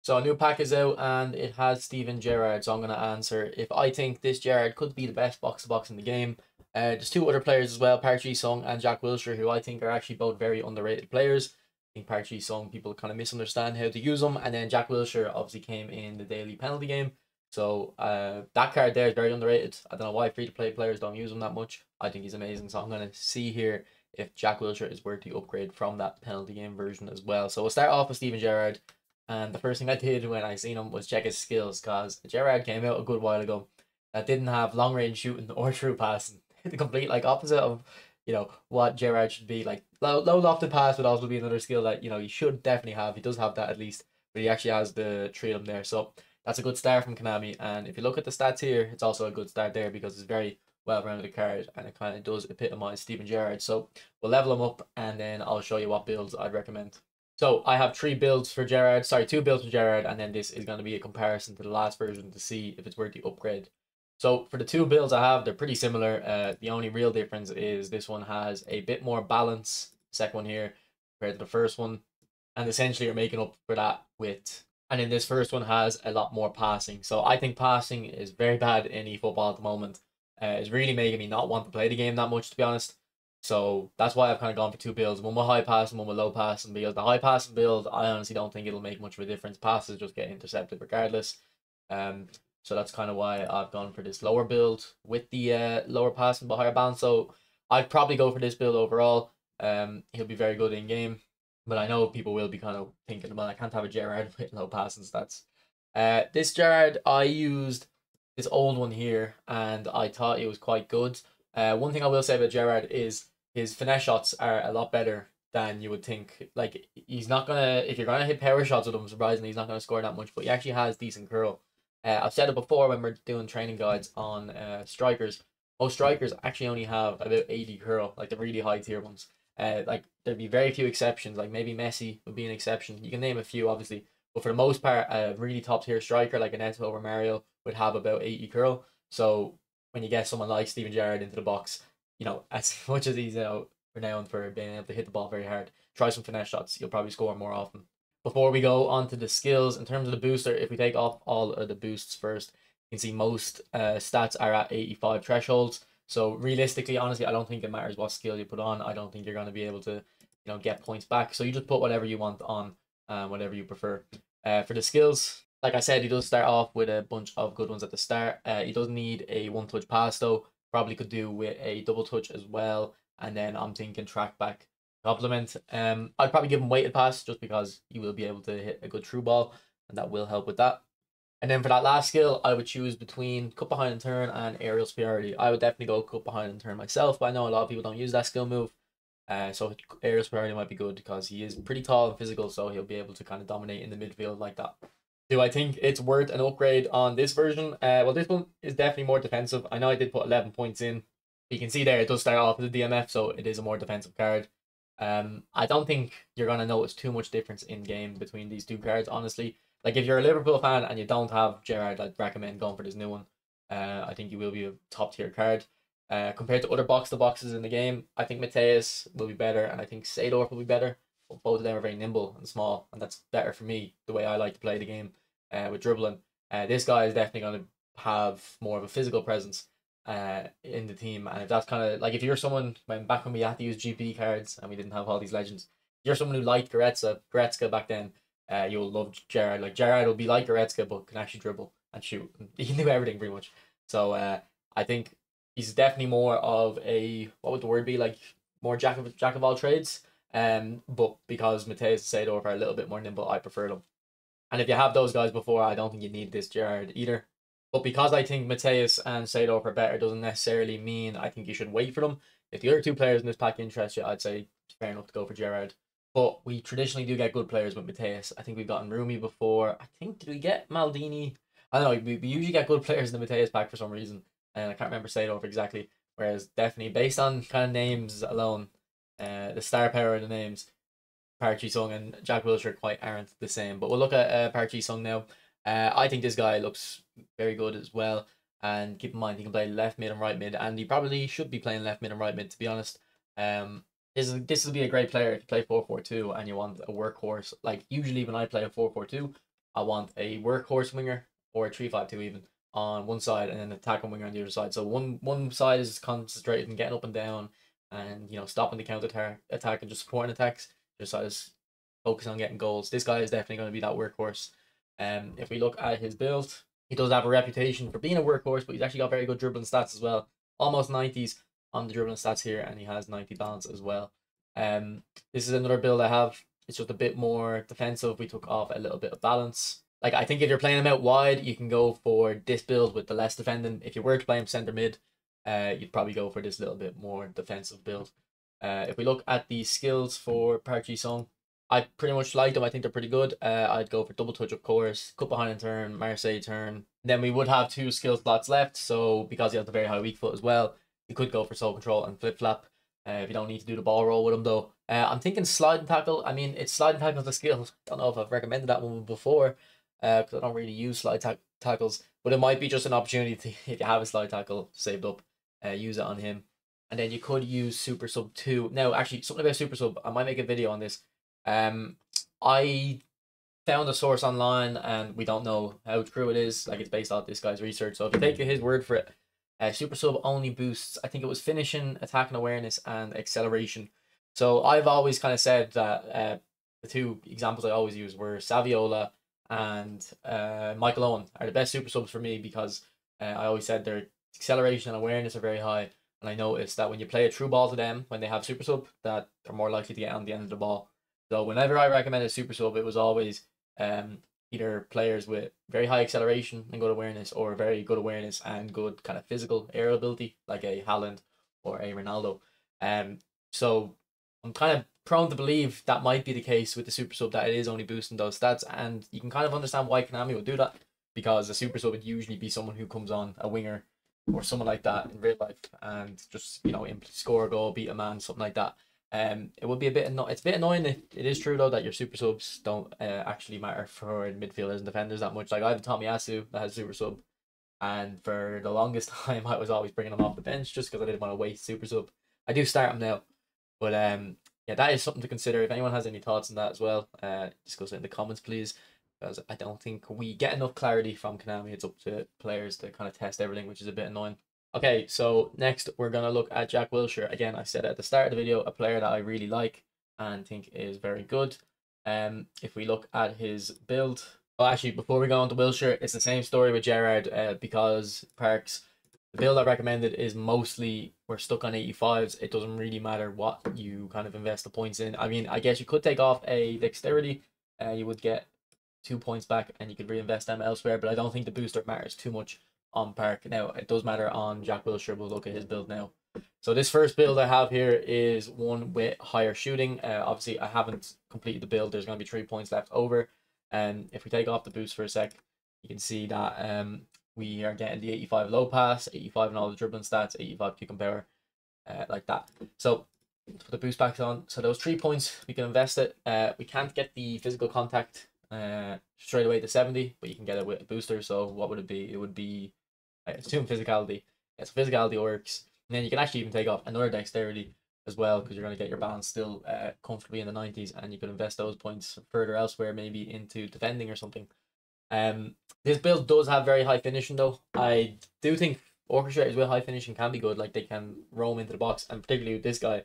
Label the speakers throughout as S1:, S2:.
S1: So a new pack is out and it has Steven Gerrard. So I'm going to answer if I think this Gerrard could be the best box to box in the game. There's two other players as well, Park Ji-sung and Jack Wilshere, who I think are actually both very underrated players. I think Park Ji-sung, people kind of misunderstand how to use them. And then Jack Wilshere obviously came in the daily penalty game. So that card there is very underrated. I don't know why free-to-play players don't use him that much. I think he's amazing. So I'm going to see here if Jack Wilshere is worth the upgrade from that penalty game version as well. So we'll start off with Steven Gerrard. And the first thing I did when I seen him was check his skills, because Gerrard came out a good while ago that didn't have long range shooting or true passing. The complete opposite of what Gerrard should be. Like low lofted pass would also be another skill that he should definitely have. He does have that at least, but he actually has the three of them there. So that's a good start from Konami. And if you look at the stats here, it's also a good start there because it's very well rounded card and it kind of does epitomize Steven Gerrard. So we'll level him up and then I'll show you what builds I'd recommend. So I have two builds for Gerrard, and then this is going to be a comparison to the last version to see if it's worth the upgrade. So for the two builds I have, they're pretty similar. The only real difference is this one has a bit more balance, second one here, compared to the first one. And essentially you're making up for that with... And then this first one has a lot more passing. So I think passing is very bad in eFootball at the moment. It's really making me not want to play the game that much, to be honest. So that's why I've kind of gone for two builds, one with high pass and one with low pass. And because the high passing build, I honestly don't think it'll make much of a difference. Passes just get intercepted regardless. So that's kind of why I've gone for this lower build with the lower passing but higher balance. So I'd probably go for this build overall. He'll be very good in game, but I know people will be kind of thinking, well, I can't have a Gerrard with low passing stats. This Gerrard, I used this old one here, and I thought it was quite good. One thing I will say about Gerrard is his finesse shots are a lot better than you would think. Like, he's not gonna, if you're gonna hit power shots with him, surprisingly, he's not gonna score that much, but he actually has decent curl. I've said it before when we're doing training guides on strikers. Most strikers actually only have about 80 curl, like the really high tier ones. Like there'd be very few exceptions, like maybe Messi would be an exception. You can name a few, obviously, but for the most part, a really top tier striker like an Neto or Mario would have about 80 curl. So when you get someone like Steven Gerrard into the box, as much as he's renowned for being able to hit the ball very hard, try some finesse shots. You'll probably score more often. Before we go on to the skills, in terms of the booster, if we take off all of the boosts first, you can see most stats are at 85 thresholds. So realistically, honestly, I don't think it matters what skill you put on. I don't think you're going to be able to, get points back. So you just put whatever you want on, whatever you prefer. For the skills, like I said, he does start off with a bunch of good ones at the start. He does need a one-touch pass though. Probably could do with a double touch as well. And then I'm thinking track back compliment. I'd probably give him weighted pass just because you will be able to hit a good through ball, and that will help with that. And then for that last skill, I would choose between cut behind and turn and aerial superiority. I would definitely go cut behind and turn myself, but I know a lot of people don't use that skill move. So aerial superiority might be good because he is pretty tall and physical, so he'll be able to kind of dominate in the midfield like that. Do I think it's worth an upgrade on this version? Well, this one is definitely more defensive. I know I did put 11 points in. You can see there it does start off with a DMF, so it is a more defensive card. I don't think you're going to notice too much difference in game between these two cards, honestly. Like, if you're a Liverpool fan and you don't have Gerrard, I'd recommend going for this new one. I think he will be a top tier card. Compared to other box to boxes in the game, I think Mateus will be better, and I think Seedorf will be better. But both of them are very nimble and small, and that's better for me, the way I like to play the game with dribbling. This guy is definitely going to have more of a physical presence in the team, and if that's kind of like, if you're someone, back when we had to use GP cards and we didn't have all these legends, if you're someone who liked Goretzka back then, you'll love Gerrard. Like, Gerrard will be like Goretzka but can actually dribble and shoot. He can do everything pretty much. So I think he's definitely more of a, what would the word be, like, more jack of all trades. But because Mateus and Seedorf are a little bit more nimble, I prefer them. And if you have those guys before, I don't think you need this Gerrard either. But because I think Mateus and Seedorf are better, doesn't necessarily mean I think you should wait for them. If the other two players in this pack interest you, I'd say it's fair enough to go for Gerrard. But we traditionally do get good players with Mateus. I think we've gotten Rumi before. I think, did we get Maldini? I don't know, we usually get good players in the Mateus pack for some reason. And I can't remember Seedorf exactly. Whereas definitely, based on kind of names alone, the star power of the names, Park Ji-sung and Jack Wilshere quite aren't the same. But we'll look at Park Ji-sung now. I think this guy looks very good as well. And keep in mind, he can play left mid and right mid, and he probably should be playing left mid and right mid, to be honest. This will be a great player if you play 4-4-2 and you want a workhorse. Like, usually when I play a 4-4-2, I want a workhorse winger or a 3-5-2 even on one side, and then an attacking winger on the other side. So one side is concentrated in getting up and down, and stopping the counter attack and just supporting attacks. The other side is focusing on getting goals. This guy is definitely going to be that workhorse. If we look at his build, he does have a reputation for being a workhorse, but he's actually got very good dribbling stats as well. Almost 90s on the dribbling stats here, and he has 90 balance as well. This is another build I have. It's just a bit more defensive. We took off a little bit of balance. Like, I think if you're playing him out wide, you can go for this build with the less defending. If you were to play him centre mid, you'd probably go for this little bit more defensive build. If we look at the skills for Park Ji-sung, I pretty much like them. I think they're pretty good. I'd go for double touch, of course, cut behind in turn, Marseille turn. Then we would have 2 skill slots left. So because he has a very high weak foot as well, you could go for soul control and flip flap. If you don't need to do the ball roll with him though. I'm thinking sliding tackle. I mean, it's sliding tackle the skill. I don't know if I've recommended that one before, because I don't really use slide tackles. But it might be just an opportunity to, if you have a slide tackle saved up, use it on him. And then you could use super sub 2. Now, actually, something about super sub. I might make a video on this. I found a source online, and we don't know how true it is. Like, it's based off this guy's research. So if you take his word for it, super sub only boosts, I think it was finishing, attacking awareness, and acceleration. So I've always kind of said that the 2 examples I always use were Saviola and Michael Owen are the best super subs for me, because I always said their acceleration and awareness are very high. And I noticed that when you play a true ball to them, when they have super sub, that they're more likely to get on the end of the ball. So whenever I recommended super sub, it was always either players with very high acceleration and good awareness, or very good awareness and good kind of physical aerial ability, like a Haaland or a Ronaldo. So I'm kind of prone to believe that might be the case with the super sub, that it is only boosting those stats, and you can kind of understand why Konami would do that, because a super sub would usually be someone who comes on, a winger or someone like that in real life, and just score a goal, beat a man, something like that. It would be it's a bit annoying. It is true though that your super subs don't actually matter for midfielders and defenders that much. Like, I have Tomiyasu that has super sub, and for the longest time I was always bringing him off the bench just because I didn't want to waste super sub. I do start him now, but yeah, that is something to consider. If anyone has any thoughts on that as well, discuss it in the comments, please, because I don't think we get enough clarity from Konami. It's up to players to kind of test everything, which is a bit annoying. Okay, so next we're going to look at Jack Wilshere. Again, I said at the start of the video, a player that I really like and think is very good. If we look at his build, well, actually, before we go on to Wilshere, it's the same story with Gerrard, because Parks, the build I recommended is mostly, we're stuck on 85s. It doesn't really matter what you kind of invest the points in. I mean, I guess you could take off a dexterity, you would get 2 points back and you could reinvest them elsewhere, but I don't think the booster matters too much on Park. Now, it does matter on Jack Wilshere. We'll look at his build now. So this first build I have here is one with higher shooting. Obviously, I haven't completed the build. There's going to be 3 points left over. And if we take off the boost for a sec, you can see that we are getting the 85 low pass, 85 in all the dribbling stats, 85 kick and power, like that. So put the boost back on. So those 3 points, we can invest it. We can't get the physical contact straight away to 70, but you can get it with a booster. So what would it be? It would be, I assume, physicality. Yeah, so physicality works. And then you can actually even take off another dexterity as well, because you're going to get your balance still comfortably in the 90s, and you can invest those points further elsewhere, maybe into defending or something. This build does have very high finishing though. I do think orchestrators with high finishing can be good. Like, they can roam into the box, and particularly with this guy,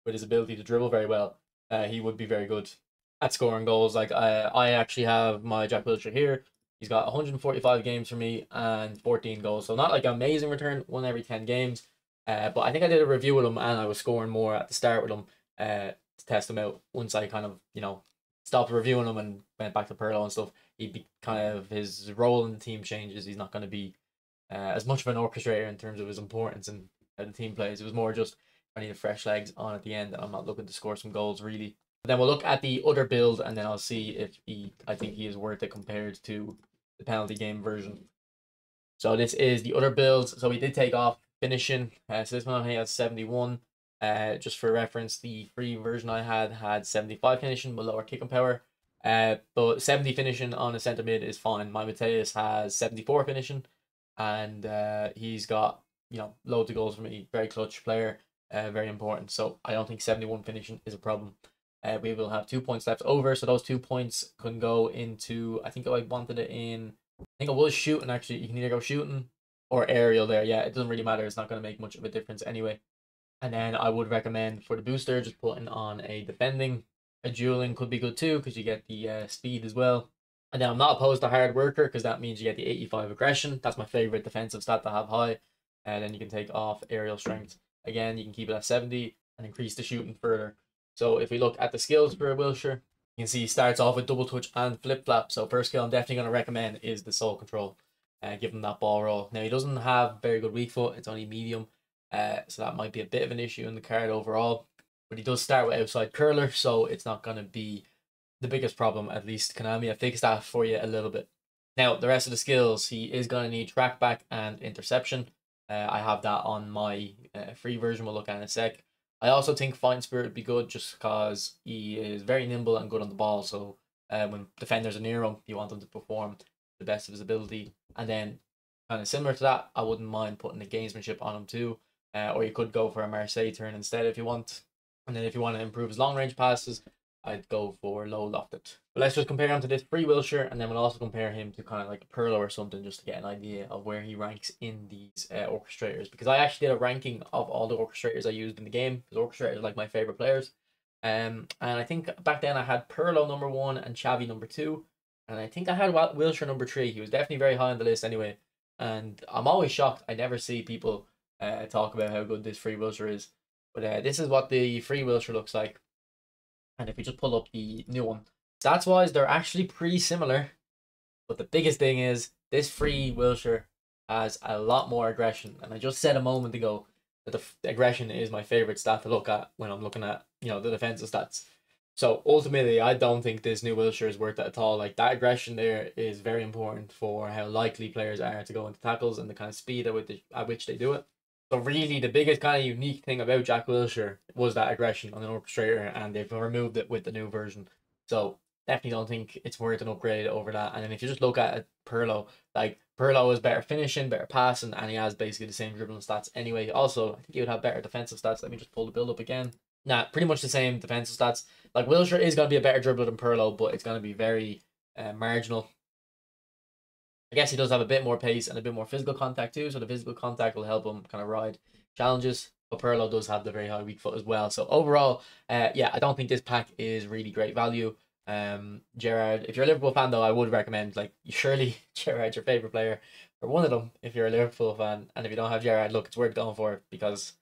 S1: with his ability to dribble very well, he would be very good at scoring goals. Like, I actually have my Jack Wilshere here. He's got 145 games for me and 14 goals. So not like an amazing return, 1 every 10 games. But I think I did a review with him, and I was scoring more at the start with him to test him out. Once I kind of, stopped reviewing him and went back to Perlo and stuff, he'd be kind of, his role in the team changes. He's not going to be as much of an orchestrator in terms of his importance and how the team plays. It was more just, I need fresh legs on at the end, and I'm not looking to score some goals really. But then we'll look at the other build, and then I'll see if I think he is worth it compared to the penalty game version. So this is the other build. So we did take off finishing. So this one only has 71. Just for reference, the free version I had 75 finishing with lower kicking power. But 70 finishing on a centre mid is fine. My Mateus has 74 finishing, and he's got loads of goals for me. Very clutch player, very important. So I don't think 71 finishing is a problem. We will have 2 points left over, so those 2 points can go into, I think I wanted it in, I think it was shooting actually. You can either go shooting or aerial there. Yeah, it doesn't really matter. It's not going to make much of a difference anyway. And then I would recommend for the booster just putting on a defending. A dueling could be good too because you get the speed as well. And then I'm not opposed to hard worker because that means you get the 85 aggression. That's my favorite defensive stat to have high. And then you can take off aerial strength. Again, you can keep it at 70 and increase the shooting further. So if we look at the skills for Wilshere, you can see he starts off with double touch and flip flap. So first skill I'm definitely going to recommend is the soul control. Give him that ball roll. Now he doesn't have very good weak foot. It's only medium. So that might be a bit of an issue in the card overall. But he does start with outside curler, so it's not going to be the biggest problem. At least Konami have fixed that for you a little bit. Now, the rest of the skills, he is going to need track back and interception. I have that on my free version. We'll look at in a sec. I also think Fighting Spirit would be good just because he is very nimble and good on the ball. So when defenders are near him, you want him to perform the best of his ability. And then, kind of similar to that, I wouldn't mind putting a gamesmanship on him too. Or you could go for a Marseille turn instead if you want. And then if you want to improve his long range passes, I'd go for low lofted. But let's just compare him to this free Wilshere, and then we'll also compare him to kind of like a Perlo or something just to get an idea of where he ranks in these orchestrators. Because I actually did a ranking of all the orchestrators I used in the game, because orchestrators are like my favorite players. And I think back then I had Perlo number 1 and Xavi number 2. And I think I had Wilshere number 3. He was definitely very high on the list anyway. And I'm always shocked. I never see people talk about how good this free Wilshere is. But this is what the free Wilshere looks like. And if we just pull up the new one, stats wise, they're actually pretty similar. But the biggest thing is this free Wilshere has a lot more aggression. And I just said a moment ago that the aggression is my favorite stat to look at when I'm looking at, the defensive stats. So ultimately, I don't think this new Wilshere is worth it at all. Like, that aggression there is very important for how likely players are to go into tackles and the kind of speed at which they do it. So really, the biggest kind of unique thing about Jack Wilshere was that aggression on an orchestrator, and they've removed it with the new version. So definitely don't think it's worth an upgrade over that. And then if you just look at Perlo, like Perlo is better finishing, better passing, and he has basically the same dribbling stats anyway. Also, I think he would have better defensive stats. Let me just pull the build up again. Nah, pretty much the same defensive stats. Like, Wilshere is going to be a better dribbler than Perlo, but it's going to be very marginal. I guess he does have a bit more pace and a bit more physical contact too, so the physical contact will help him kind of ride challenges. But Perlo does have the very high weak foot as well. So overall, yeah, I don't think this pack is really great value. Gerrard, if you're a Liverpool fan though, I would recommend, like, surely Gerrard's your favourite player, or one of them if you're a Liverpool fan. And if you don't have Gerrard, look, it's worth going for because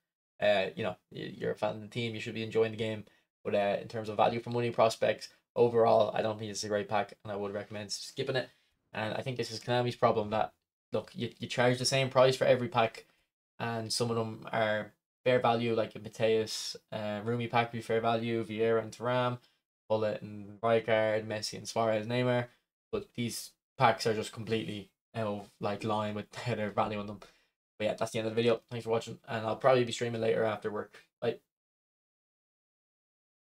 S1: you're a fan of the team, you should be enjoying the game. But in terms of value for money prospects, overall, I don't think it's a great pack, and I would recommend skipping it. And I think this is Konami's problem that, look, you charge the same price for every pack, and some of them are fair value, like a Mateus, Rumi pack be fair value, Vieira and Thuram, Bullet and Rijkaard, Messi and Suarez, Neymar. But these packs are just completely like line with their value on them. But yeah, that's the end of the video. Thanks for watching, and I'll probably be streaming later after work. Bye.